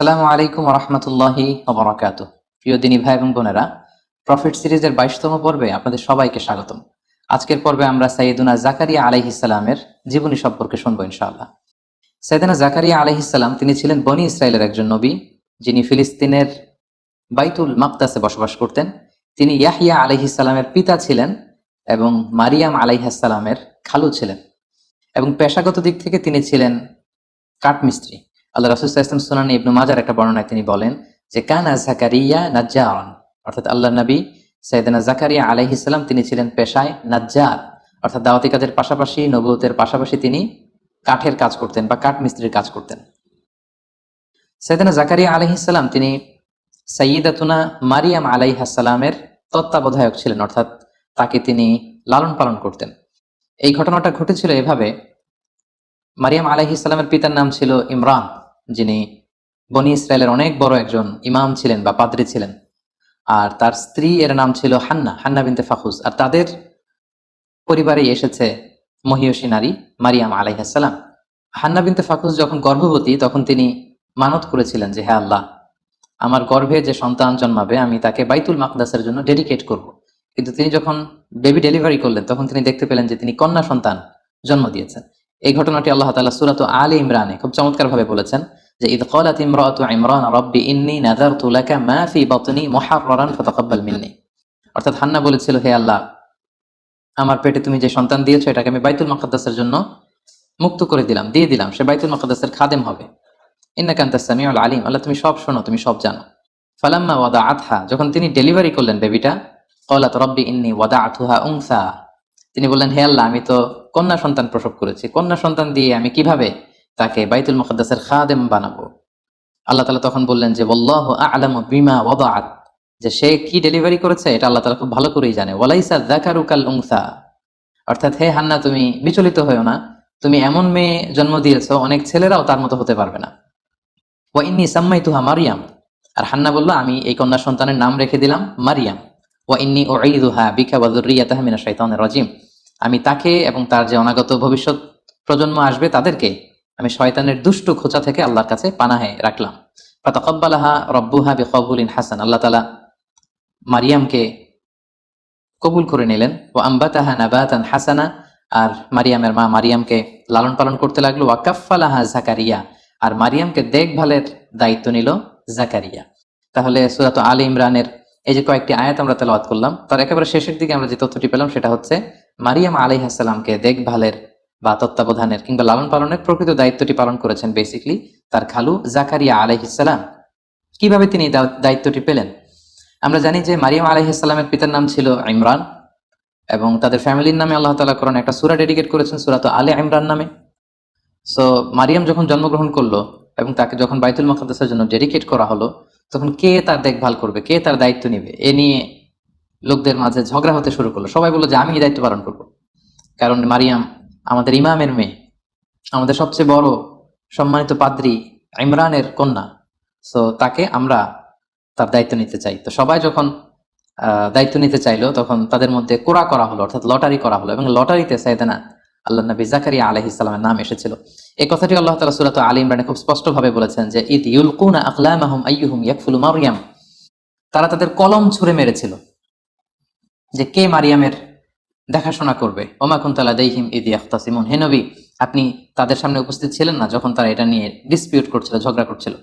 আসসালামু আলাইকুম রহমতুল্লাহি ওবরাকাতুহ। প্রিয় দিনী ভাই এবং বোনেরা, প্রফিট সিরিজের 22তম পর্বে আপনাদের সবাইকে স্বাগতম। আজকের পর্বে আমরা সাইয়েদুনা জাকারিয়া আলাইহিস সালামের জীবনী সম্পর্কে শুনবো ইনশাআল্লাহ। সাইয়েদুনা জাকারিয়া আলাইহিস সালাম তিনি ছিলেন বনি ইসরায়েলের একজন নবী, যিনি ফিলিস্তিনের বাইতুল মাকদাসে বসবাস করতেন। তিনি ইয়াহিয়া আলাইহিস সালামের পিতা ছিলেন এবং মারিয়াম আলাইহিস সালামের খালু ছিলেন, এবং পেশাগত দিক থেকে তিনি ছিলেন কাঠমিস্ত্রি। আল্লাহ রাসূল সাল্লাল্লাহু আলাইহি ওয়াসাল্লাম সুনান ইবনে মাজার একটা বর্ণনায় তিনি বলেন যে কানা জাকারিয়া নাজ্জারান, অর্থাৎ আল্লাহর নবী সাইয়েদনা জাকারিয়া আলাইহিস সালাম তিনি ছিলেন পেশায় নাজ্জার, অর্থাৎ দাওয়াতি কাজের পাশাপাশি নবুয়তের পাশাপাশি তিনি কাঠের কাজ করতেন বা কাঠমিস্ত্রির কাজ করতেন। সাইয়েদনা জাকারিয়া আলাইহিস সালাম তিনি সাইয়্যিদাতুনা মারিয়াম আলাইহাস সালামের তত্ত্বাবধায়ক ছিলেন, অর্থাৎ তাকে তিনি লালন পালন করতেন। এই ঘটনাটা ঘটেছিল এভাবে: মারিয়াম আলাইহিস সালামের পিতার নাম ছিল ইমরান, যিনি বনি ইসরায়েলের অনেক বড় একজন ইমাম ছিলেন বা পাদ্রী ছিলেন। আর তার স্ত্রী এর নাম ছিল হান্না বিনতে ফাখুস। আর তাদের পরিবারেই এসেছে মহিয়সী নারী মারিয়াম আলাইহিস সালাম। হান্না বিনতে ফাখুস যখন গর্ভবতী তখন তিনি মানত করেছিলেন যে হে আল্লাহ, আমার গর্ভে যে সন্তান জন্মাবে আমি তাকে বাইতুল মাকদাসের জন্য ডেডিকেট করব। কিন্তু তিনি যখন বেবি ডেলিভারি করলেন তখন তিনি দেখতে পেলেন যে তিনি কন্যা সন্তান জন্ম দিয়েছেন। এই ঘটনাটি আল্লাহ তাআলা সূরা আলে ইমরানে খুব চমৎকার ভাবে বলেছেন যে ইদ ক্বালাত ইমরাতু ইমরান রাব্বি ইন্নী নাযারতু লাকা মা ফি বাতনি মুহাররারান ফাতাকাব্বাল মিন্নি। অর্থাৎ হান্না বলেছিল, হে আল্লাহ, আমার পেটে তুমি যে সন্তান দিয়েছো এটাকে আমি বাইতুল মাকদাসের জন্য মুক্ত করে দিলাম, দিয়ে দিলাম, সে বাইতুল মাকদাসের খাদেম হবে। ইন্নাকা আনতাস সামিউল আলিম, আল্লাহ তুমি সব শোনো, তুমি সব জানো। ফালাম্মা ওয়াদাআতহা, যখন তিনি ডেলিভারি করলেন বেবিটা, ক্বালাত রাব্বি ইন্নী ওয়াদাআতুহা উনসা, তিনি বললেন, হে আল্লাহ, আমি তো কন্যা সন্তান প্রসব করেছি, কন্যা সন্তান দিয়ে আমি কিভাবে তাকে বাইতুল মুকদ্দাসের খাদেম বানাবো? আল্লাহ তাআলা তখন বললেন যে ওয়াল্লাহু আ'লামু বিমা ওয়াদাআত, যে সে কি ডেলিভারি করেছে এটা আল্লাহ তাআলা খুব ভালো করেই জানে। ওয়ালাইসা যাকারু কাল উনসা, অর্থাৎ হে হান্না, তুমি বিচলিত হয়ো না, তুমি এমন মেয়ে জন্ম দিয়েছো অনেক ছেলেরাও তার মতো হতে পারবে না। ওয়া ইন্নী সাম্মাইতুহা মারিয়াম, আর হান্না বলল, আমি এই কন্যা সন্তানের নাম রেখে দিলাম মারিয়াম। ওয়া ইন্নী উঈযুহা বিকা ওয়া যুররিয়াতাহা মিনাশ শাইতানির রাজিম, আমি তাকে এবং তার যে অনাগত ভবিষ্যৎ প্রজন্ম আসবে তাদেরকে আমি শয়তানের দুষ্ট খোঁচা থেকে আল্লাহর কাছে পানাহে রাখলাম। ফাতাকাব্বালাহা রাব্বুহা বিকবুলিন হাসান, আল্লাহ তাআলা মারিয়ামকে কবুল করে নিলেন। ওয়া আম্বাতাহা নাবাতান হাসানা, আর মারিয়ামের মা মারিয়ামকে লালন পালন করতে লাগলো। ওয়া কাফফালাহা জাকারিয়া, আর মারিয়ামকে দেখভালের দায়িত্ব নিল জাকারিয়া। তাহলে সূরা আলে ইমরানের এই যে কয়েকটি আয়াত আমরা তেলাওয়াত করলাম, তার একেবারে শেষের দিকে আমরা যে তথ্যটি পেলাম সেটা হচ্ছে মারিয়াম আলাইহিস সালামকে দেখভালের বা তত্ত্বাবধানের কিংবা লালন পালনের প্রকৃত দায়িত্বটি পালন করেছেন বেসিক্যালি তার খালু জাকারিয়া আলাইহিস সালাম। কিভাবে তিনি দায়িত্বটি পেলেন? আমরা জানি যে মারিয়াম আলাইহিস সালামের পিতার নাম ছিল ইমরান, এবং তাদের ফ্যামিলির নামে আল্লাহ তাআলা কোরআনে একটা সূরা ডেডিকেট করেছেন, সূরা আলে ইমরান নামে। সো মারিয়াম যখন জন্মগ্রহণ করলো এবং তাকে যখন বাইতুল মুকদ্দাসের জন্য ডেডিকেট করা হলো, তখন কে তার দেখভাল করবে, কে তার দায়িত্ব নেবে, এ নিয়ে লোকদের মাঝে ঝগড়া হতে শুরু করলো। সবাই বললো যে আমি এই দায়িত্ব পালন করব, কারণ মারিয়াম আমাদের ইমামের মেয়ে, আমাদের সবচেয়ে বড় সম্মানিত পাদ্রী ইমরানের কন্যা, সো তাকে আমরা তার দায়িত্ব নিতে চাই। তো সবাই যখন দায়িত্ব নিতে চাইলো তখন তাদের মধ্যে কোরা করা হলো, অর্থাৎ লটারি করা হলো, এবং লটারিতে সাইয়েদনা আল্লাহ নবী জাকারিয়া আলাইহিস সালামের নাম এসেছিল। এই কথাটি আল্লাহ তাআলা সূরা আলে ইমরানে খুব স্পষ্ট ভাবে বলেছেন যে ইদ ইউলকুনা আকলামাহুম আইয়ুহুম ইয়াকফুলু মারইয়াম, তারা তাদের কলম ছুঁড়ে মেরেছিল যে কে মারিয়ামের দেখাশোনা করবে। ওমা কুনতা লাদাইহিম ইদ ইয়াখতাসিমুন, হে নবী, আপনি তাদের সামনে উপস্থিত ছিলেন না যখন তারা এটা নিয়ে ডিসপিউট করছিল, ঝগড়া করছিল।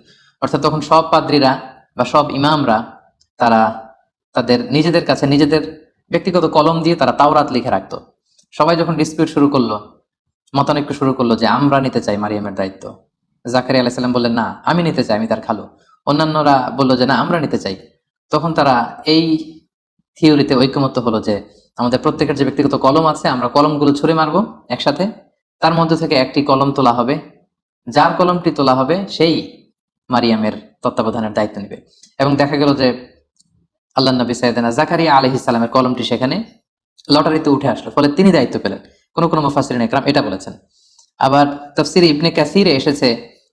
অর্থাৎ তখন সব পাদ্রীরা বা সব ইমামরা তারা তাদের নিজেদের কাছে নিজেদের ব্যক্তিগত কলম দিয়ে তারা তাওরাত লিখে রাখতো। সবাই যখন ডিসপিউট শুরু করলো, মতানৈক্য শুরু করলো যে আমরা নিতে চাই মারিয়ামের দায়িত্ব, জাকারিয়া আলাইহিস সালাম বললেন না, আমি নিতে চাই, আমি তার খালু। অন্যান্যরা বললো যে না, আমরা নিতে চাই। তখন তারা এই থিওরিতে ঐকমত্য হলো যে আমাদের প্রত্যেকের যে ব্যক্তিগত কলম আছে আমরা কলমগুলো ছুঁড়ে মারবো একসাথে, তার মধ্যে থেকে একটি কলম তোলা হবে, যার কলমটি তোলা হবে সেই মারিয়ামের তত্ত্বাবধানের দায়িত্ব নেবে। এবং দেখা গেল যে আল্লাহ নবী সাইয়েদনা জাকারিয়া আলাইহিস সালামের কলমটি সেখানে লটারিতে উঠে আসলো, ফলে তিনি দায়িত্ব পেলেন। কোন কোন মুফাসসিরিন ইকরাম এটা বলেছেন। আবার তাফসীরে ইবনে কাসিরে এসেছে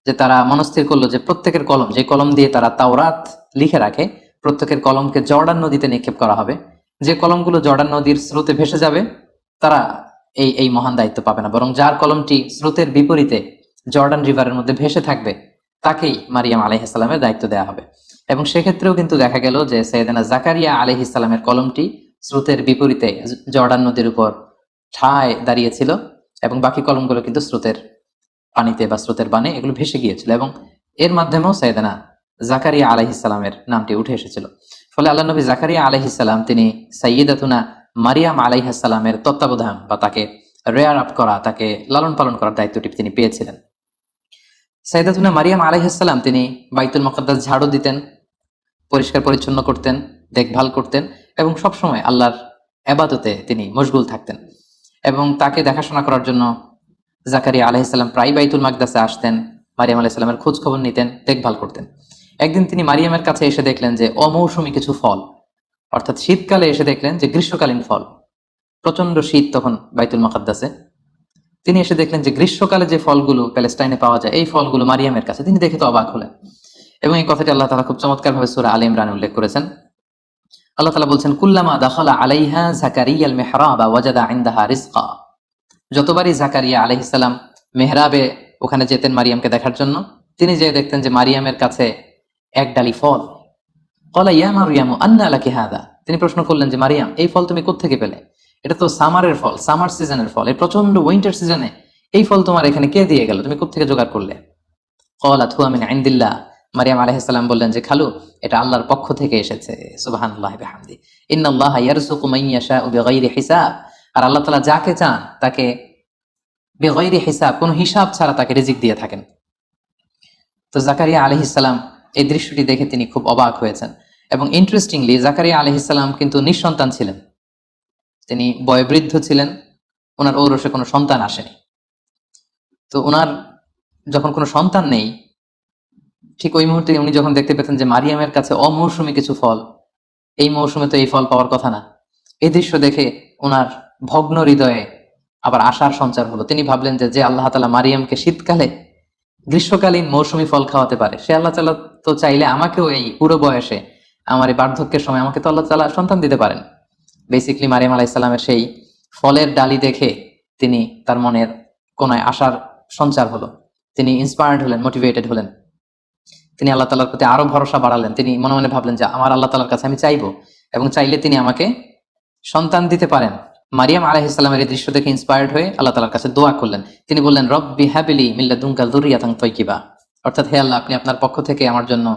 যে তারা মনস্থির করলো যে প্রত্যেকের কলম, যে কলম দিয়ে তারা তাওরাত লিখে রাখে, প্রত্যেকের কলমকে জর্ডান নদীতে নিক্ষেপ করা হবে। যে কলমগুলো জর্ডান নদীর স্রোতে ভেসে যাবে তারা এই মহান দায়িত্ব পাবে না, বরং যার কলমটি স্রোতের বিপরীতে জর্ডান রিভারের মধ্যে ভেসে থাকবে তাকেই মারিয়াম আলাইহিস সালামের দায়িত্ব দেওয়া হবে। এবং সেক্ষেত্রেও কিন্তু দেখা গেল যে সাইয়েদানা জাকারিয়া আলাইহিস সালামের কলমটি স্রোতের বিপরীতে জর্ডান নদীর উপর ঠায় দাঁড়িয়েছিল, এবং বাকি কলমগুলো কিন্তু স্রোতের পানিতে বা স্রোতের বানে এগুলো ভেসে গিয়েছিল, এবং এর মাধ্যমেও সাইয়েদানা জাকারিয়া আলাইহিস সালামের নামটি উঠে এসেছিল। ফলে আল্লাহ নবী জাকারিয়া আলাইহিস সালাম তিনি সাইয়্যিদাতুনা মারিয়াম আলাইহিস সালামের তত্ত্বাবধান বা তাকে রেয়ার আপ করা, তাকে লালন পালন করার দায়িত্বটি তিনি পেয়েছিলেন। সাইয়্যিদাতুনা মারিয়াম আলাইহিস সালাম তিনি বাইতুল মুকাদ্দাস ঝাড়ু দিতেন, পরিষ্কার পরিচ্ছন্ন করতেন, দেখভাল করতেন, এবং সবসময় আল্লাহর ইবাদতে তিনি মশগুল থাকতেন। এবং তাকে দেখাশোনা করার জন্য জাকারিয়া আলাইহিস সালাম প্রায় বাইতুল মাকদাসে আসতেন, মারিয়াম আলাইহিস সালামের খোঁজ খবর নিতেন, দেখভাল করতেন। একদিন তিনি মারিয়ামের কাছে এসে দেখলেন যে অমৌসুমী কিছু ফল, অর্থাৎ শীতকালে এসে দেখলেন যে গ্রীষ্মকালীন ফল, প্রচন্ড শীত তখন বাইতুল মুকাদ্দাসে। তিনি এসে দেখলেন যে গ্রীষ্মকালে যে ফলগুলো প্যালেস্টাইনে পাওয়া যায় এই ফলগুলো মারিয়ামের কাছে। তিনি দেখে তো অবাক হলেন, এবং এই কথাটি আল্লাহ তাআলা খুব চমৎকার ভাবে সূরা আলে ইমরানে উল্লেখ করেছেন। আল্লাহ তাআলা বলছেন, কুল্লামা দাখালা আলাইহা জাকারিয়াল মিহরাবা ওয়াজাদা ইনদাহা রিজকা। যতবারই জাকারিয়া আলাইহিস সালাম মেহরাবে ওখানে যেতেন মারিয়ামকে দেখার জন্য, তিনি যে দেখতেন যে মারিয়ামের কাছে এক ডালি ফল। ক্বালা ইয়া মারইয়ামু আন্না লাকি হাযা। তিনি প্রশ্ন করলেন যে মারিয়াম, এই ফল তুমি কোত্থেকে পেলে? এটা তো সামারের ফল, সামার সিজনের ফল, এই প্রচন্ড উইন্টার সিজনে এই ফল তোমার এখানে কে দিয়ে গেল? তুমি কোত্থেকে জোগাড় করলে? ক্বালাত হুয়া মিন ইনদিল্লাহ। মারিয়াম আলাইহিস সালাম বললেন যে খালু, এটা আল্লাহর পক্ষ থেকে এসেছে। সুবহানাল্লাহি ওয়া বিহামদি। ইন্নাল্লাহা ইয়ারযুকু মান ইয়াশাউ বিগাইরি হিসাব। আর আল্লাহ তাআলা যাকে চান তাকে বিগাইরি হিসাব, কোনো হিসাব ছাড়া তাকে রিজিক দিয়ে থাকেন। তো জাকারিয়া আলাইহিস সালাম এই দৃশ্যটি দেখে তিনি খুব অবাক হয়েছেন। এবং ইন্টারেস্টিংলি জাকারিয়া আলাইহিস সালাম কিন্তু নিঃসন্তান ছিলেন, তিনি বয়োবৃদ্ধ ছিলেন, ওনার ঔরসে কোনো সন্তান আসেনি। তো ওনার যখন কোনো সন্তান নেই, ঠিক ওই মুহূর্তে উনি যখন দেখতে পেতেন যে মারিয়ামের কাছে অমৌসুমী কিছু ফল, এই মৌসুমে তো এই ফল পাওয়ার কথা না, এই দৃশ্য দেখে ওনার ভগ্ন হৃদয়ে আবার আশার সঞ্চার হলো। তিনি ভাবলেন যে যে আল্লাহ তাআলা মারিয়ামকে শীতকালে গ্রীষ্মকালীন মৌসুমী ফল খাওয়াতে পারে, সে আল্লাহ তাআলা তো চাইলে আমাকেও এই পুরো বয়সে, আমার এই বার্ধক্যের সময় আমাকে তো আল্লাহ তাআলা সন্তান দিতে পারেন। বেসিক্যালি মারিয়াম আলাইহিস সালামের সেই ফলের ডালি দেখে তিনি তার মনের কোনায় আশার সঞ্চার হলো, তিনি ইন্সপায়ার্ড হলেন, মোটিভেটেড হলেন। তিনি আল্লাহ তাআলার প্রতি আরো ভরসা বাড়ালেন। তিনি মনে মনে ভাবলেন যে আমার আল্লাহ তাআলার কাছে আমি চাইবো, এবং চাইলে তিনি আমাকে সন্তান দিতে পারেন। মারিয়াম আলাইহিস সালামের এই দৃশ্য দেখে ইন্সপায়ার্ড হয়ে আল্লাহ তাআলার কাছে দোয়া করলেন। তিনি বললেন, রব্বি হাবলি মিন লাদুনকা যুররিয়াতান তাইয়্যিবা, অর্থাৎ হে আল্লাহ, আপনি আপনার পক্ষ থেকে আমার জন্য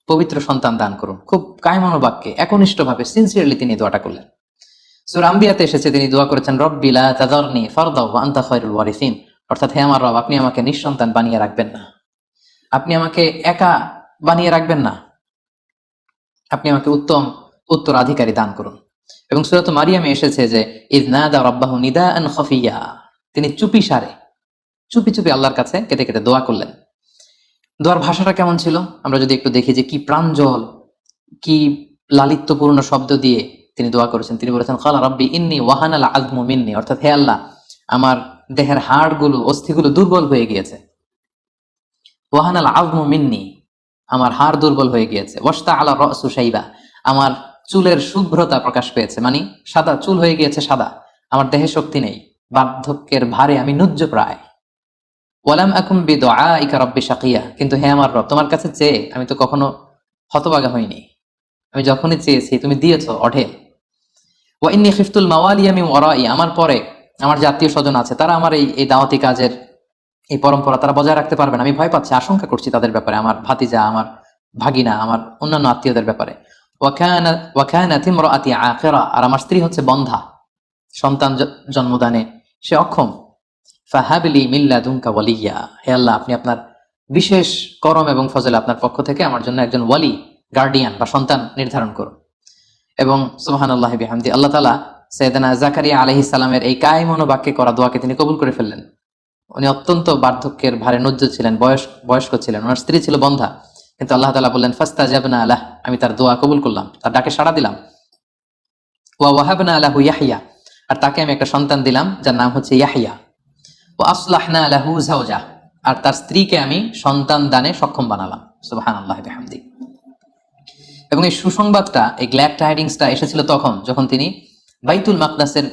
পবিত্র সন্তান দান করুন। খুব কায়মনো বাক্যে, একনিষ্ঠভাবে, সিনসিয়ারলি তিনি দোয়াটা করলেন। সূরা আম্বিয়াতে এসেছে তিনি দোয়া করেছেন, রব্বি লা তাযারনি ফারদা ওয়া আনতা খায়রুল ওয়ারিসিন, অর্থাৎ হে আমার রব, আপনি আমাকে নিঃসন্তান বানিয়ে রাখবেন না, আপনি আমাকে একা বানিয়ে রাখবেন না, আপনি আমাকে উত্তম উত্তরাধিকারী দান করুন। এবং সূরাত মারিয়ামে এসেছে যে ইয নাদা রাব্বাহু নিদাআন খাফিয়া, তিনি চুপি সারে চুপি চুপি আল্লাহর কাছে কেঁদে কেটে দোয়া করলেন। দোয়ার ভাষাটা কেমন ছিল আমরা যদি একটু দেখি, যে কি প্রাঞ্জল, কি লালিত্যপূর্ণ শব্দ দিয়ে তিনি দোয়া করেছেন। তিনি বলেছেন, ক্বালা রাব্বি ইন্নী ওয়াহানাল আযমু মিন্নী, অর্থাৎ হে আল্লাহ, আমার দেহের হাড়গুলো, অস্থিগুলো দুর্বল হয়ে গিয়েছে। ওয়াহানাল আযমু মিন্নী, আমার হাড় দুর্বল হয়ে গিয়েছে। ওয়াশতাআলা রাসু শাইবা, আমার চুলের শুভ্রতা প্রকাশ পেয়েছে, মানে সাদা চুল হয়ে গিয়েছে সাদা, আমার দেহে শক্তি নেই, বার্ধক্যের ভারে আমি নুজ্জ প্রায়। ওয়ালাম আকুম বিদুআইকা রাব্বি শাকিয়া, কিন্তু হে আমার রব, তোমার কাছে চেয়ে আমি তো কখনো হতভাগা হইনি, আমি যখনই চেয়েছি তুমি দিয়েছো অঢেল। ওয়া ইন্নী খিফতুল মাওয়ালিয়া মিন ওয়ারাই, আমার পরে আমার যে আত্মীয় স্বজন আছে তারা আমার এই দাওয়াতি কাজের এই পরম্পরা তারা বজায় রাখতে পারবে না, আমি ভয় পাচ্ছি, আশঙ্কা করছি তাদের ব্যাপারে, আমার ভাতিজা, আমার ভাগিনা, আমার অন্যান্য আত্মীয়দের ব্যাপারে। ওয়া কানাত ইমরাআতি আখিরা, আর আমার স্ত্রী হচ্ছে বন্ধা, সন্তান জন্মদানে সে অক্ষম। ফাহাবলি মিন লাদুনকা ওয়ালিয়া, হে আল্লাহ, আপনি আপনার বিশেষ করম এবং ফজলে আপনার পক্ষ থেকে আমার জন্য একজন ওয়ালি, গার্ডিয়ান বা সন্তান নির্ধারণ করুন। এবং সুবহানাল্লাহি বিহামদি, আল্লাহ তাআলা সাইয়েদনা জাকারিয়া আলাইহিস সালামের এই কায়মনো বাক্যে করা দোয়াকে তিনি কবুল করে ফেললেন। উনি অত্যন্ত বার্ধক্যের ভারে নুজ্জ ছিলেন, বয়স্ক ছিলেন, ওনার স্ত্রী ছিল বন্ধা, কিন্তু আল্লাহ তাআলা বললেন, ফাস্তাজাবনা লাহ, আমি তার দোয়া কবুল করলাম, তার ডাকে সাড়া দিলাম। ওয়া ওয়াহাবনা লাহু ইয়াহইয়া, আর তাকে আমি একটা সন্তান দিলাম যার নাম হচ্ছে ইয়াহইয়া। ওয়া আসলাহনা লাহু যাওজা, আর তার স্ত্রীকে আমি সন্তান দানে সক্ষম বানালাম। সুবহানাল্লাহি বিহামদি। এবং এই সুসংবাদটা, এই গ্ল্যাড টাইডিংসটা এসেছিল তখন যখন তিনি বাইতুল মাকদাসের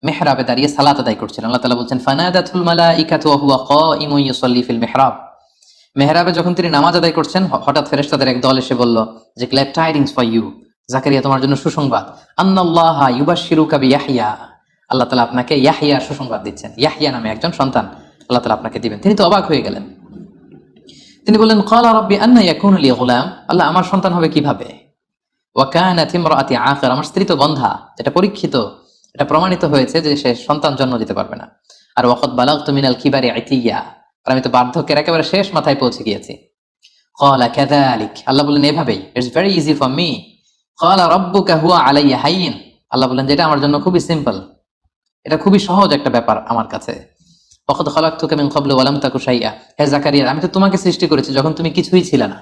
মেহরাবে দাঁড়িয়ে সালাত আদায় করছিলেন। আল্লাহ তাআলা বলছেন, ফানাদাতুল মালাইকাতু ওয়া হুয়া কাইমুন ইউসাল্লি ফিল মিহরাব, মেহরাবে যখন তিনি নামাজ আদায় করছেন, হঠাৎ ফেরেশতাদের এক দল এসে বলল যে glad tidings for you, Zakaria তোমার জন্য সুসংবাদ, আন্নাল্লাহা ইউবাশশিরুকা বিয়াহইয়া, আল্লাহ তাআলা আপনাকে ইয়াহইয়ার সুসংবাদ দিচ্ছেন, ইয়াহইয়া নামে একজন সন্তান আল্লাহ তাআলা আপনাকে দিবেন। তিনি তো অবাক হয়ে গেলেন। তিনি বললেন, ক্বালা রাব্বি আন্না ইয়াকুনু লি গুলাম, আল্লাহ আমার সন্তান হবে কিভাবে? ওয়া কানাত ইমরাআতি আকির, আমার স্ত্রী তো বন্ধা, এটা পরীক্ষিত, এটা প্রমাণিত হয়েছে যে সে সন্তান জন্ম দিতে পারবে না। আর ওয়াকাদ বালাগতু মিনাল কিবারি ইতিয়া, আর আমি তো বার্ধক্যের একেবারে শেষ মাথায় পৌঁছে গিয়েছি। ক্বালা কাযালিক, আল্লাহ বললেন এভাবেই, it's very easy for me. ক্বালা রাব্বুকা হুয়া আলাইয়া হাইয়িন, আল্লাহ বললেন যে এটা আমার জন্য খুবই সিম্পল, এটা খুবই সহজ একটা ব্যাপার আমার কাছে। ওয়াকাদ খালাকতুকা মিন ক্বাবলু ওয়া লাম তাকু শাইআ, হে জাকারিয়া আমি তো তোমাকে সৃষ্টি করেছি যখন তুমি কিছুই ছিলে না।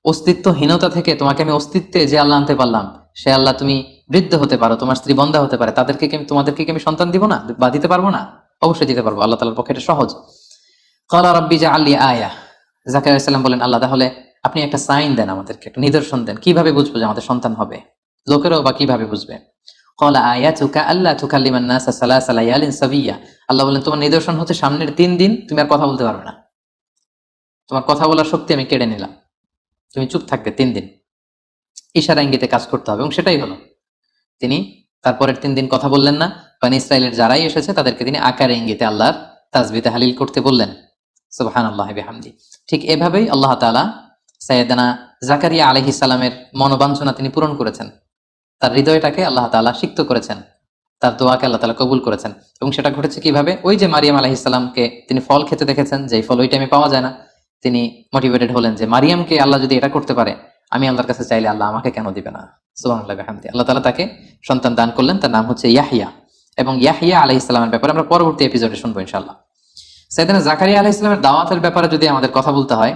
অস্তিত্বহীনতা থেকে তোমাকে আমি অস্তিত্বে যে আল্লাহ আনতে পারলাম, সে আল্লাহ তুমি বৃদ্ধ হতে পারো, তোমার স্ত্রী বন্ধা হতে পারে, তোমাদেরকে কি আমি সন্তান দিব না বা দিতে পারবো না? অবশ্যই দিতে পারবো, আল্লাহ তাআলার পক্ষে এটা সহজ। ক্বালা রাব্বি জাআলনি আয়া, জাকারিয়া আলাইহিস সালাম বলেন আল্লাহ তাহলে আপনি একটা সাইন দেন, আমাদেরকে একটা নিদর্শন দেন, কিভাবে বুঝবো যে আমাদের সন্তান হবে? লোকেরাও বা কিভাবে বুঝবে? ক্বালা আয়াতুকা আল্লা তুকাল্লিমান নাসা সালাসা লায়ালিন সাবিয়্যা, আল্লাহ বলেন তোমার নিদর্শন হচ্ছে সামনের 3 দিন তুমি আর কথা বলতে পারবে না, তোমার কথা বলার শক্তি আমি কেড়ে নিলাম, তুমি চুপ থাকবে 3 দিন। ইশারা ইঙ্গিতে কাজ করতে হবে, এবং সেটাই হলো। তিনি তারপরের 3 দিন কথা বললেন না। বনী ইসরাইলের যারাই এসেছে তাদেরকে তিনি আকারে ইঙ্গিতে আল্লাহর তাসবিহ তাহলিল করতে বললেন, সুবহানাল্লাহি বিহামদি। ঠিক এভাবেই আল্লাহ তাআলা সাইয়েদনা জাকারিয়া আলাইহিস সালামের মনোবাঞ্ছনা তিনি পূরণ করেছেন, তার হৃদয়টাকে আল্লাহ তাআলা সিক্ত করেছেন, তার দোয়াকে আল্লাহ তাআলা কবুল করেছেন। এবং সেটা ঘটেছে কিভাবে? ওই যে মারিয়াম আলাইহিস সালামকে তিনি ফল খেতে দেখেছেন, যে ফল ওই টাইমে পাওয়া যায় না, তিনি মোটিভেটেড হলেন যে মারিয়ামকে আল্লাহ যদি এটা করতে পারে, আমি আল্লাহর কাছে চাইলে আল্লাহ আমাকে কেন দিবে না? সুবহানাল্লাহি বিহামদি। আল্লাহ তাআলা তাকে সন্তান দান করলেন, তার নাম হচ্ছে ইয়াহইয়া। এবং ইয়াহইয়া আলাইহিস সালামের ব্যাপারে আমরা পরবর্তী এপিসোডে শুনবো ইনশাআল্লাহ। সাইয়েদনা জাকারিয়া আলাইহিস সালামের দাওয়াতের ব্যাপারে যদি আমাদের কথা বলতে হয়,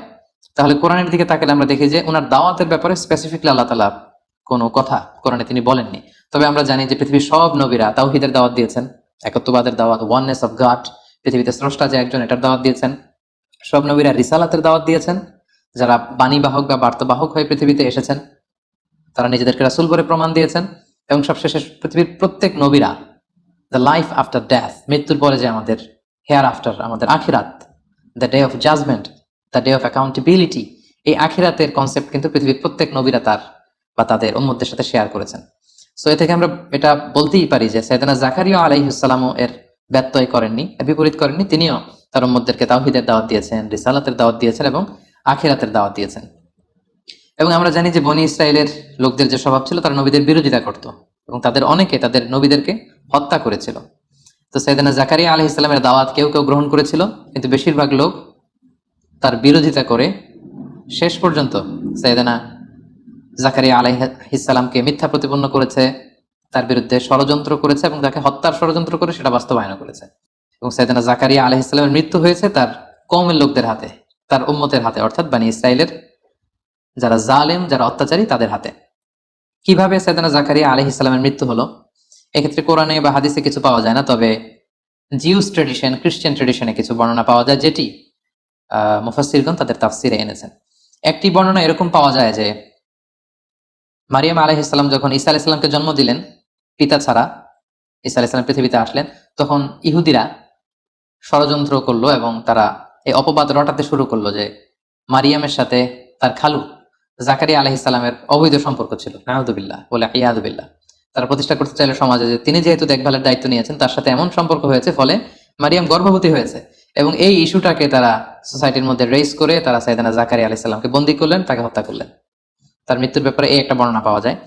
তাহলে কোরআনের দিকে তাকালে আমরা দেখি যে ওনার দাওয়াতের ব্যাপারে স্পেসিফিকলি আল্লাহ তাআলা কোনো কথা কোরআনে তিনি বলেননি। তবে আমরা জানি যে পৃথিবীর সব নবীরা তাওহীদের দাওয়াত দিয়েছেন, একত্ববাদের দাওয়াত, ওয়াননেস অফ গড, পৃথিবীতে স্রষ্টা যে একজন, এটার দাওয়াত দিয়েছেন। সব নবীরা রিসালাতের দাওয়াত দিয়েছেন, যারা বাণীবাহক বা বার্তাবাহক হয়ে পৃথিবীতে এসেছেন তারা নিজেদেরকে রাসূল বলে প্রমাণ দিয়েছেন। এবং সবশেষে পৃথিবীর প্রত্যেক নবীরা দ্য লাইফ আফটার ডেথ, মৃত্যুর পরে যে আমাদের হেয়ার আফটার, আমাদের আখিরাত, the day of judgment, the day of accountability, এই আখিরাতের কনসেপ্ট কিন্তু পৃথিবীর প্রত্যেক নবীরা তার বা তাদের উম্মতদের সাথে শেয়ার করেছেন। সো এ থেকে আমরা এটা বলতেই পারি যে সাইয়েদনা জাকারিয়া আলাইহিস সালামও এর ব্যত্যয় করেননি, বিপরীত করেননি। তিনিও তার উম্মতদেরকে তাওহীদের দাওয়াত দিয়েছেন, রিসালাতের দাওয়াত দিয়েছেন এবং আখিরাতের দাওয়াত দিয়েছেন। এবং আমরা জানি যে বনী ইসরায়েলের লোকদের যে স্বভাব ছিল, তারা নবীদের বিরোধিতা করত এবং তাদের অনেকে তাদের নবীদেরকে হত্যা করেছিল। তো সাইয়েদনা জাকারিয়া আলাইহিস সালামের দাওয়াত কেউ কেউ গ্রহণ করেছিল, কিন্তু বেশিরভাগ লোক তার বিরোধিতা করে শেষ পর্যন্ত সাইয়েদনা জাকারিয়া আলাইহিস সালামকে মিথ্যা প্রতিপন্ন করেছে, তার বিরুদ্ধে ষড়যন্ত্র করেছে এবং তাকে হত্যার ষড়যন্ত্র করে সেটা বাস্তবায়ন করেছে। এবং সাইয়েদনা জাকারিয়া আলাইহিস সালামের মৃত্যু হয়েছে তার কওমের লোকদের হাতে, তার উম্মতের হাতে, অর্থাৎ বনী ইসরায়েলের যারা জালেম, যারা অত্যাচারী, তাদের হাতে। কিভাবে সাইয়েদনা জাকারিয়া আলাইহিস সালামের মৃত্যু হলো, এক্ষেত্রে কোরআনে বা হাদিসে কিছু পাওয়া যায় না, তবে জিউস ট্রেডিশন, খ্রিস্টান ট্রেডিশনে কিছু বর্ণনা পাওয়া যায়, যেটি মুফাসসিরগণ তাদের তাফসিরে এনেছেন। একটি বর্ণনা এরকম পাওয়া যায় যে মারিয়াম আলাইহিস সালাম যখন ঈসা আলাইহিস সালামকে জন্ম দিলেন পিতা ছাড়া, ঈসা আলাইহিস সালাম পৃথিবীতে আসলেন, তখন ইহুদিরা ষড়যন্ত্র করলো এবং তারা এই অপবাদ রটাতে শুরু করলো যে মারিয়ামের সাথে তার খালু জাকারিয়া আলাইহিস সালামের অবৈধ সম্পর্ক ছিল, নাউযুবিল্লাহ বলে ইয়াযুবিল্লাহ। তারা প্রতিষ্ঠা করতে চাইল সমাজে যে তিনি যেহেতু দেখভালের দায়িত্ব নিয়েছেন, তার সাথে এমন সম্পর্ক হয়েছে ফলে মারিয়াম গর্ভবতী হয়েছে। এবং এই ইস্যুটাকে তারা সোসাইটির মধ্যে রেইজ করে তারা সাইয়েদনা জাকারিয়া আলাইহিস সালামকে বন্দী করলেন, তাকে হত্যা করলেন। তার মৃত্যুর ব্যাপারে এই একটা বর্ণনা পাওয়া যায়।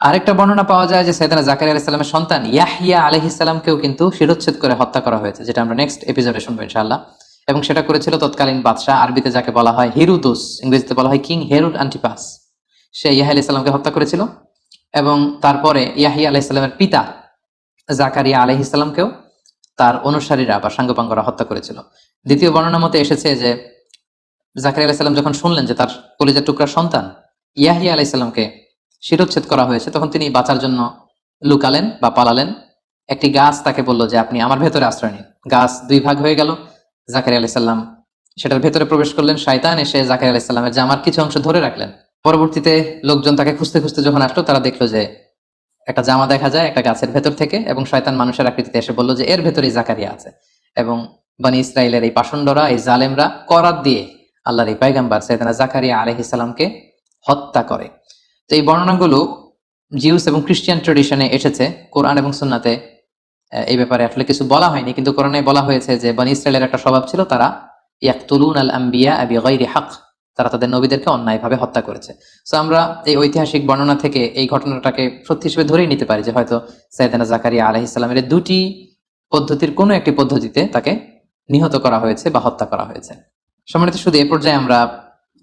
আরেকটা বর্ণনা পাওয়া যায় যে সাইয়েদনা জাকারিয়া আলাইহিস সালামের সন্তান ইয়াহইয়া আলাইহিস সালামকেও কিন্তু শিরচ্ছেদ করে হত্যা করা হয়েছে, যেটা আমরা নেক্সট এপিসোডে শুনবো ইনশাআল্লাহ। এবং সেটা করেছিল তৎকালীন বাদশাহ, আরবিতে যাকে বলা হয় হিরুদুস, ইংরেজিতে বলা হয় কিং হেরুড অ্যান্টিপাস। সে ইয়াহইয়া আলাইহিস সালামকে হত্যা করেছিল এবং তারপরে ইয়াহইয়া আলাইহিস সালামের পিতা জাকারিয়া আলাইহিস সালামকেও তার অনুসারীরা বা সাঙ্গপাঙ্গরা হত্যা করেছিল। দ্বিতীয় বর্ণনা মতে এসেছে যে জাকারিয়া আলাইহিস সালাম যখন শুনলেন যে তার কলিজার টুকরা সন্তান ইয়াহইয়া আলাইহিস সালামকে শিরচ্ছেদ করা হয়েছে, তখন তিনি বাঁচার জন্য লুকালেন বা পালালেন। একটি গাছ তাকে বলল যে আপনি আমার ভেতরে আশ্রয় নিন। গাছ 2 ভাগ হয়ে গেল, জাকারিয়া আলাইহিস সালাম সেটার ভেতরে প্রবেশ করলেন। শয়তান এসে জাকারিয়া আলাইহিস সালামের জামার কিছু অংশ ধরে রাখলেন। পরবর্তীতে লোকজন তাকে খুঁজতে খুঁজতে যখন আসলো, তারা দেখলো যে একটা জামা দেখা যায় একটা গাছের ভেতর থেকে, এবং শয়তান মানুষের আকৃতিতে এসে বলল যে এর ভেতরেই জাকারিয়া আছে। এবং বনি ইসরায়েলের এই পাষণ্ডরা, এই জালেমরা করাত দিয়ে আল্লাহর এই পয়গম্বর সাইয়েদনা জাকারিয়া আলাইহিস সালামকে হত্যা করে। তো এই বর্ণনাগুলো জিউস এবং খ্রিস্টান ট্রেডিশনে এসেছে, কোরআন এবং সুন্নাতে এই ব্যাপারে আসলে কিছু বলা হয়নি, কিন্তু কোরআনে বলা হয়েছে যে বনি ইসরায়েলের একটা স্বভাব ছিল, তারা ইয়াকতুলুন আল আম্বিয়া বিগাইরি হক, তারা তাদের নবীদেরকে অন্যায়ভাবে হত্যা করেছে। সো আমরা এই ঐতিহাসিক বর্ণনা থেকে এই ঘটনাটাকে সত্যি হিসেবে ধরেই নিতে পারি যে হয়তো সাইয়েদনা জাকারিয়া আলাইহিস সালামের দুটি পদ্ধতির কোনো একটি পদ্ধতিতে তাকে নিহত করা হয়েছে বা হত্যা করা হয়েছে। সম্মানিত শুধু এ পর্যায়ে আমরা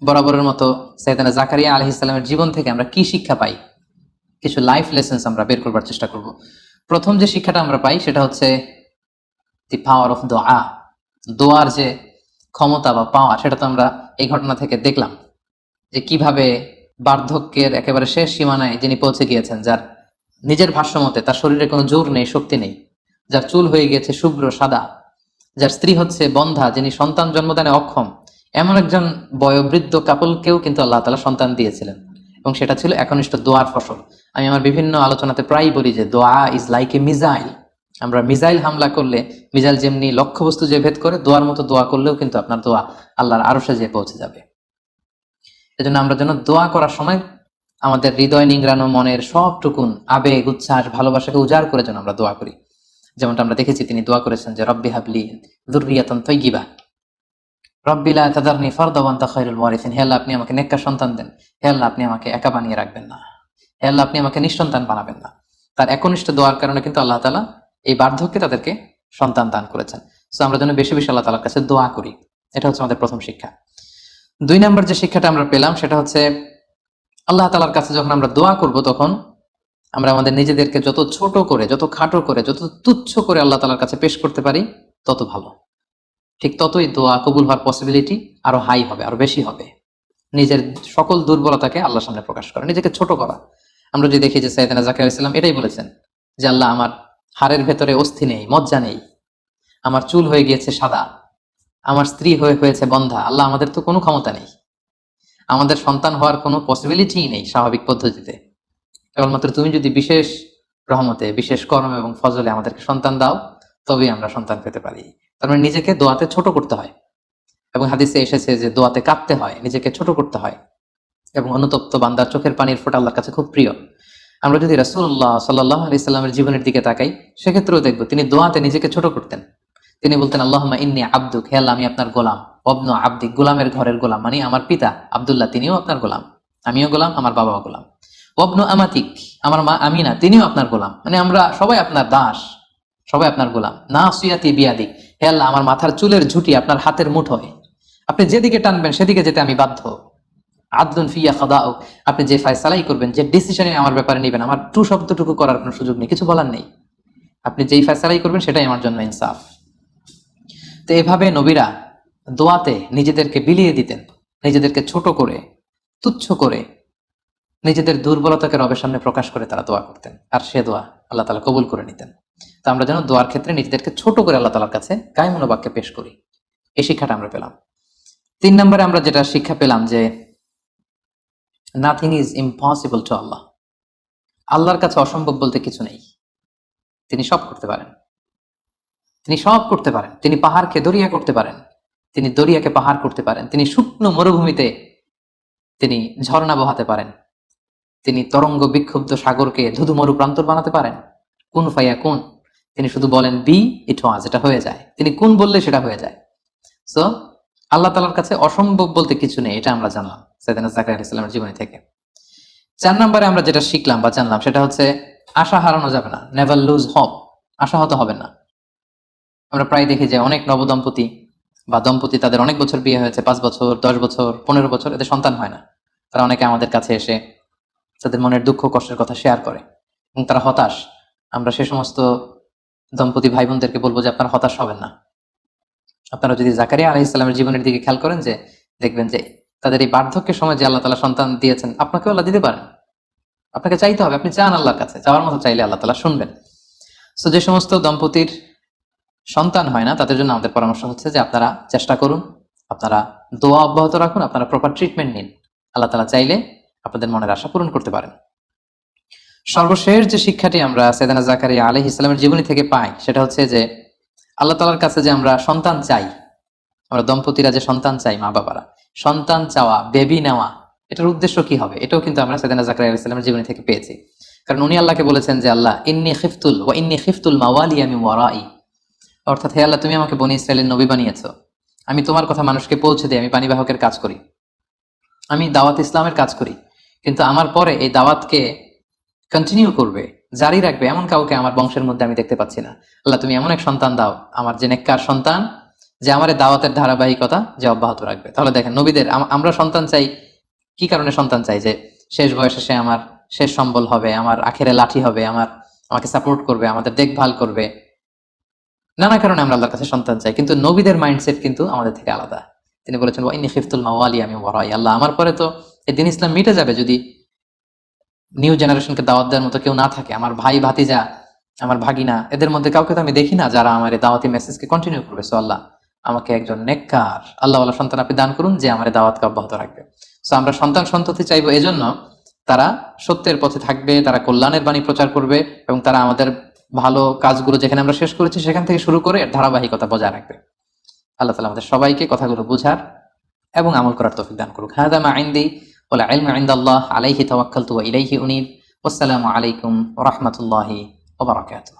বরাবরের মতো সাইয়েদনা জাকারিয়া আলাইহিস সালামের জীবন থেকে আমরা কি শিক্ষা পাই, কিছু লাইফ লেসন্স আমরা বের করবার চেষ্টা করব। প্রথম যে শিক্ষাটা আমরা পাই সেটা হচ্ছে দি পাওয়ার অফ দোয়া। দোয়ার যে ক্ষমতা বা পাওয়ার, সেটা তো আমরা এই ঘটনা থেকে দেখলাম যে কিভাবে বার্ধক্যের একেবারে শেষ সীমানায় যিনি পৌঁছে গিয়েছেন, যার নিজের ভাষ্য মতে তার শরীরে কোনো জোর নেই, শক্তি নেই, যার চুল হয়ে গিয়েছে শুভ্র সাদা, যার স্ত্রী হচ্ছে বন্ধা, যিনি সন্তান জন্মদানে অক্ষম, এমন একজন বয়োবৃদ্ধ কাপলকেও কিন্তু আল্লাহ তাআলা সন্তান দিয়েছিলেন, এবং সেটা ছিল একনিষ্ঠ দোয়ার ফসল। আমি আমার বিভিন্ন আলোচনাতে প্রায়ই বলি যে দোয়া ইজ লাইক এ মিসাইল। আমরা মিসাইল হামলা করলে মিসাইল যেমনি লক্ষ্যবস্তু যে ভেদ করে, দোয়ার মতো দোয়া করলেও কিন্তু আপনার দোয়া আল্লাহর আরশে যেয়ে পৌঁছে যাবে। এজন্য আমরা যেন দোয়া করার সময় আমাদের হৃদয় নিংড়ানো মনের সবটুকুন আবেগ, উচ্ছ্বাস, ভালোবাসাকে উজাড় করে যেন আমরা দোয়া করি। যেমনটা আমরা দেখেছি তিনি দোয়া করেছেন যে রব্বি হাবলি যুররিয়াতান তাইয়্যিবা, রব্বি লা তাযারনি ফারদা ওয়া আনতা খায়রুল ওয়ারিসিন। হে আল্লাহ, আপনি আমাকে নেককার সন্তান দেন। হে আল্লাহ, আপনি আমাকে একা বানিয়ে রাখবেন না। হে আল্লাহ, আপনি আমাকে নিঃসন্তান বানাবেন না। তার একনিষ্ঠ দোয়ার কারণে কিন্তু আল্লাহ তাআলা এই বার্ধক্যে তাদেরকে সন্তান দান করেছেন। সো আমরা যেন বেশি বেশি আল্লাহ তাআলার কাছে দোয়া করি। এটা হচ্ছে আমাদের প্রথম শিক্ষা। 2 নম্বর যে শিক্ষাটা আমরা পেলাম সেটা হচ্ছে আল্লাহ তাআলার কাছে যখন আমরা দোয়া করব, তখন আমরা আমাদের নিজেদেরকে যত ছোট করে, যত খাটো করে, যত তুচ্ছ করে আল্লাহ তাআলার কাছে পেশ করতে পারি, তত ভালো। ঠিক ততই দোয়া কবুল হওয়ার পসিবিলিটি আরো হাই হবে, আরো বেশি হবে। নিজের সকল দুর্বলতাকে আল্লাহর সামনে প্রকাশ করা, নিজেকে ছোট করা। আমরা যদি দেখি যে সাইয়েদনা জাকারিয়া আলাইহিস সালাম এটাই বলেছেন যে আল্লাহ, আমার হাড়ের ভেতরে অস্থি নেই, মজ্জা নেই, আমার চুল হয়ে গিয়েছে সাদা, আমার স্ত্রী হয়েছে বন্ধা। আল্লাহ, আমাদের তো কোনো ক্ষমতা নেই, আমাদের সন্তান হওয়ার কোনো পসিবিলিটিই নেই স্বাভাবিক পদ্ধতিতে। কেবলমাত্র তুমি যদি বিশেষ রহমতে, বিশেষ করম এবং ফজলে আমাদেরকে সন্তান দাও, তবেই আমরা সন্তান পেতে পারি। তার মানে নিজেকে দোয়াতে ছোট করতে হয়, এবং হাদিসে এসেছে যে দোয়াতে কাঁদতে হয়, নিজেকে ছোট করতে হয়, এবং অনুতপ্ত বান্দার চোখের পানির ফোঁটা আল্লাহর কাছে খুব প্রিয়। আমরা যদি রাসূলুল্লাহ সাল্লাল্লাহু আলাইহি সাল্লামের জীবনের দিকে তাকাই, সেক্ষেত্রেও দেখবো তিনি দোয়াতে নিজেকে ছোট করতেন। তিনি বলতেন আল্লাহুম্মা ইন্নী আবদুক, হে আল্লাহ, আমি আপনার গোলাম। ওয়াবনু আবদি, গোলামের ঘরের গোলাম, মানে আমার পিতা আব্দুল্লাহ তিনিও আপনার গোলাম, আমিও গোলাম, আমার বাবাও গোলাম। ওয়াবনু আমাতিক, আমার মা আমিনা তিনিও আপনার গোলাম, মানে আমরা সবাই আপনার দাস, সবাই আপনার গোলাম। নাসিয়াতি বিয়াদিক, হে আল্লাহ, আমার মাথার চুলের ঝুঁটি আপনার হাতের মুঠোয়, আপনি যেদিকে টানবেন সেদিকে যেতে আমি বাধ্য। আদলুন ফিয়া খাদাউ, আপনি যে ফয়সালাই করবেন, যে ডিসিশনে আমার ব্যাপারে নেবেন, আমার টু শব্দটুকু করার কোনো সুযোগ নেই, কিছু বলার নেই। আপনি যেই ফয়সালাই করবেন সেটাই আমার জন্য ইনসাফ। তো এভাবে নবীরা দোয়াতে নিজেদেরকে বিলিয়ে দিতেন, নিজেদেরকে ছোট করে, তুচ্ছ করে, নিজেদের দুর্বলতাকে রবের সামনে প্রকাশ করে তারা দোয়া করতেন, আর সে দোয়া আল্লাহ তাআলা কবুল করে নিতেন। তো আমরা যেন দোয়ার ক্ষেত্রে নিজেদেরকে ছোট করে আল্লাহ তাআলার কাছে কায়মনো বাক্যে পেশ করি, এই শিক্ষাটা আমরা পেলাম। 3 নম্বরে আমরা যেটা শিক্ষা পেলাম যে নাথিং ইজ ইম্পসিবল টু আল্লাহ। আল্লাহর কাছে অসম্ভব বলতে কিছু নেই, তিনি সব করতে পারেন। তিনি সব করতে পারেন। তিনি পাহাড়কে দরিয়া করতে পারেন, তিনি দরিয়াকে পাহাড় করতে পারেন, তিনি শুকনো মরুভূমিতে তিনি ঝর্ণা বহাতে পারেন, তিনি তরঙ্গ বিক্ষুব্ধ সাগরকে ধুধু মরু প্রান্তর বানাতে পারেন। কুন ফাইয়া কুন, তিনি শুধু বলেন বি, ইট ওয়াজ, এটা হয়ে যায়। তিনি কুন বললে সেটা হয়ে যায়। সো আল্লাহ তাআলার কাছে অসম্ভব বলতে কিছু নেই, এটা আমরা জানলাম সাইয়েদনা জাকারিয়া আলাইহিস সালামের জীবনী থেকে। 4 নম্বরে আমরা যেটা শিখলাম বা জানলাম সেটা হচ্ছে আশা হারানো যাবে না, নেভার লুজ হোপ, আশাহত হবেন না। আমরা প্রায় দেখি যে অনেক নবদম্পতি বা দম্পতি, তাদের অনেক বছর বিয়ে হয়েছে, 5 বছর, 10 বছর, 15 বছর, এদের সন্তান হয় না। তারা অনেকে আমাদের কাছে এসে তাদের মনের দুঃখ কষ্টের কথা শেয়ার করে এবং তারা হতাশ। আমরা সে সমস্ত দম্পতি ভাই বোনদেরকে বলবো যে আপনারা হতাশ হবেন না। আপনারা যদি জাকারিয়া আলাইহিস সালামের জীবনের দিকে খেয়াল করেন, যে দেখবেন যে তাদের এই বার্ধক্যের সময় যে আল্লাহ তাআলা সন্তান দিয়েছেন, আপনাকেও আল্লাহ দিতে পারেন। আপনাকে চাইতে হবে, আপনি চান আল্লাহর কাছে, চাওয়ার মতো চাইলে আল্লাহ তাআলা শুনবেন। সো যে সমস্ত দম্পতির সন্তান হয় না, তাদের জন্য আমাদের পরামর্শ হচ্ছে যে আপনারা চেষ্টা করুন, আপনারা দোয়া অব্যাহত রাখুন, আপনারা প্রপার ট্রিটমেন্ট নিন। আল্লাহ তাআলা চাইলে আপনাদের মনের আশা পূরণ করতে পারেন। সর্বশেষ যে শিক্ষাটি আমরা সাইয়েদনা জাকারিয়া আলাইহিস সালামের জীবনী থেকে পাই সেটা হচ্ছে যে আল্লাহ তাআলার কাছে যে আমরা সন্তান চাই, আমরা দম্পতিরা যে সন্তান চাই, মা বাবারা সন্তান চাওয়া, বেবি নেওয়া, এটার উদ্দেশ্য কি হবে? এটাও কিন্তু আমরা সাইয়েদনা জাকারিয়া আলাইহিস সালামের জীবনী থেকে পেয়েছি। কারণ উনি আল্লাহকে বলেছেন যে আল্লাহ ইন্নী খিফতুল মাওয়ালিয়া মিন ওয়ারাই, অর্থাৎ হে আল্লাহ, তুমি আমাকে বনী ইসরাইলের নবী বানিয়েছো, আমি তোমার কথা মানুষকে পৌঁছে দিই, আমি পানিবাহকের কাজ করি, আমি দাওয়াত ইসলামের কাজ করি, কিন্তু আমার পরে এই দাওয়াতকে কন্টিনিউ করবে, জারি রাখবে এমন কাউকে আমার বংশের মধ্যে আমি দেখতে পাচ্ছি না। আল্লাহ, তুমি এমন এক সন্তান দাও, আমার যে নেককার সন্তান, যে আমার এই দাওয়াতের ধারাবাহিকতা যে অব্যাহত রাখবে। তাহলে দেখেন, নবীদের আমরা সন্তান চাই কি কারণে? সন্তান চাই যে শেষ বয়সে সে আমার শেষ সম্বল হবে, আমার আখেরে লাঠি হবে, আমাকে সাপোর্ট করবে, আমাদের দেখভাল করবে। নানা কারণে আমরা আল্লাহর কাছে সন্তান চাই, কিন্তু নবীদের মাইন্ডসেট কিন্তু আমাদের থেকে আলাদা। তিনি বলেছেন ওয়া ইন্নী খিফতুল মাওয়ালিয়া মিন ওয়ারাই, আল্লাহ, আমার পরে তো এই দিন ইসলাম মিটে যাবে যদি নিউ জেনারেশনকে দাওয়াত দেওয়ার মতো কেউ না থাকে। আমার ভাই ভাতিজা, আমার ভাগিনা, এদের মধ্যে কাউকে তো আমি দেখি না যারা আমার এই দাওয়াতি মেসেজকে কন্টিনিউ করবে। সো আল্লাহ, আমাকে একজন নেককার আল্লাহওয়ালা সন্তান আপনি দান করুন যে আমার এই দাওয়াতকে অব্যাহত রাখবে। সো আমরা সন্তান সন্ততি চাইবো এজন্য তারা সত্যের পথে থাকবে, তারা কল্যাণের বাণী প্রচার করবে, এবং তারা আমাদের ভালো কাজগুলো যেখানে আমরা শেষ করেছি সেখান থেকে শুরু করে এর ধারাবাহিকতা বজায় রাখবে। আল্লাহ তাআলা আমাদের সবাইকে কথাগুলো বুঝার এবং আমল করার তৌফিক দান করুক। হাদা মা ইনদি ওয়াল ইলমু ইনদাল্লাহ আলাইহি তাওয়াক্কালতু ওয়া ইলাইহি উনীব। ওয়াসসালামু আলাইকুম ওয়া রাহমাতুল্লাহি ওয়া বারাকাতুহু।